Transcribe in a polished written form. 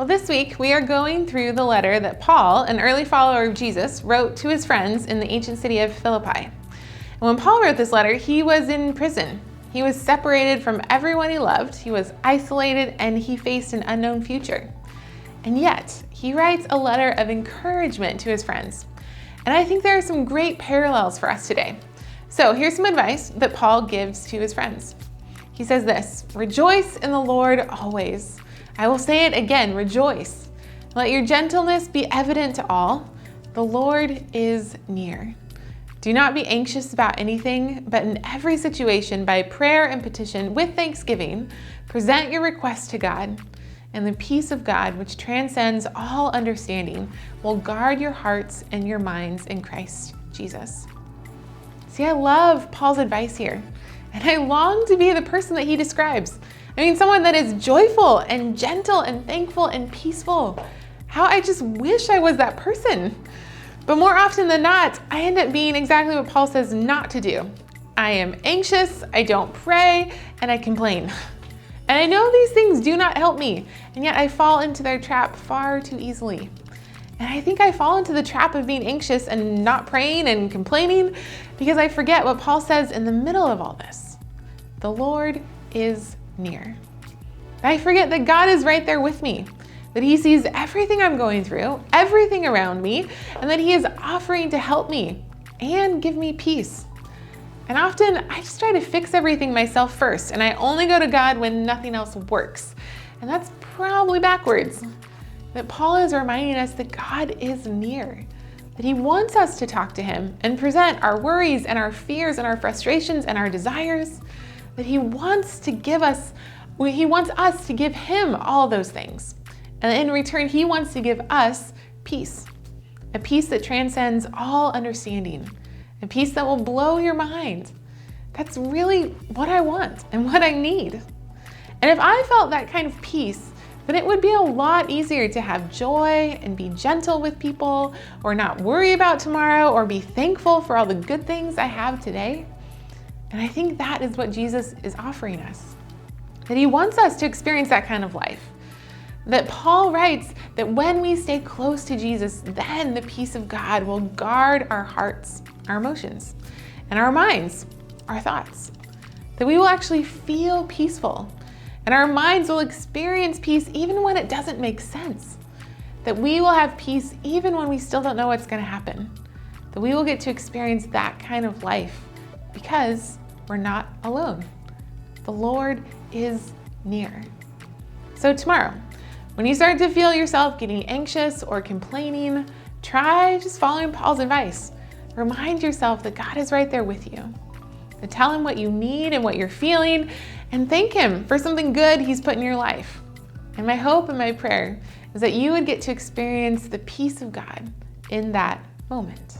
Well, this week we are going through the letter that Paul, an early follower of Jesus, wrote to his friends in the ancient city of Philippi. And when Paul wrote this letter, he was in prison. He was separated from everyone he loved, he was isolated, and he faced an unknown future. And yet, he writes a letter of encouragement to his friends. And I think there are some great parallels for us today. So here's some advice that Paul gives to his friends. He says this: "Rejoice in the Lord always. I will say it again, rejoice. Let your gentleness be evident to all. The Lord is near. Do not be anxious about anything, but in every situation, by prayer and petition, with thanksgiving, present your requests to God. And the peace of God, which transcends all understanding, will guard your hearts and your minds in Christ Jesus." See, I love Paul's advice here, and I long to be the person that he describes. Someone that is joyful and gentle and thankful and peaceful. How I just wish I was that person. But more often than not, I end up being exactly what Paul says not to do. I am anxious, I don't pray, and I complain. And I know these things do not help me, and yet I fall into their trap far too easily. And I think I fall into the trap of being anxious and not praying and complaining because I forget what Paul says in the middle of all this. The Lord is near. I forget that God is right there with me, that he sees everything I'm going through, everything around me, and that he is offering to help me and give me peace. And often I just try to fix everything myself first, and I only go to God when nothing else works. And that's probably backwards. That Paul is reminding us that God is near, that he wants us to talk to him and present our worries and our fears and our frustrations and our desires, that he wants us to give him all those things. And in return, he wants to give us peace, a peace that transcends all understanding, a peace that will blow your mind. That's really what I want and what I need. And if I felt that kind of peace, then it would be a lot easier to have joy and be gentle with people, or not worry about tomorrow, or be thankful for all the good things I have today. And I think that is what Jesus is offering us, that he wants us to experience that kind of life. That Paul writes that when we stay close to Jesus, then the peace of God will guard our hearts, our emotions, and our minds, our thoughts. That we will actually feel peaceful, and our minds will experience peace even when it doesn't make sense. That we will have peace even when we still don't know what's going to happen. That we will get to experience that kind of life because we're not alone. The Lord is near. So tomorrow, when you start to feel yourself getting anxious or complaining, try just following Paul's advice. Remind yourself that God is right there with you. To tell him what you need and what you're feeling, and thank him for something good he's put in your life. And my hope and my prayer is that you would get to experience the peace of God in that moment.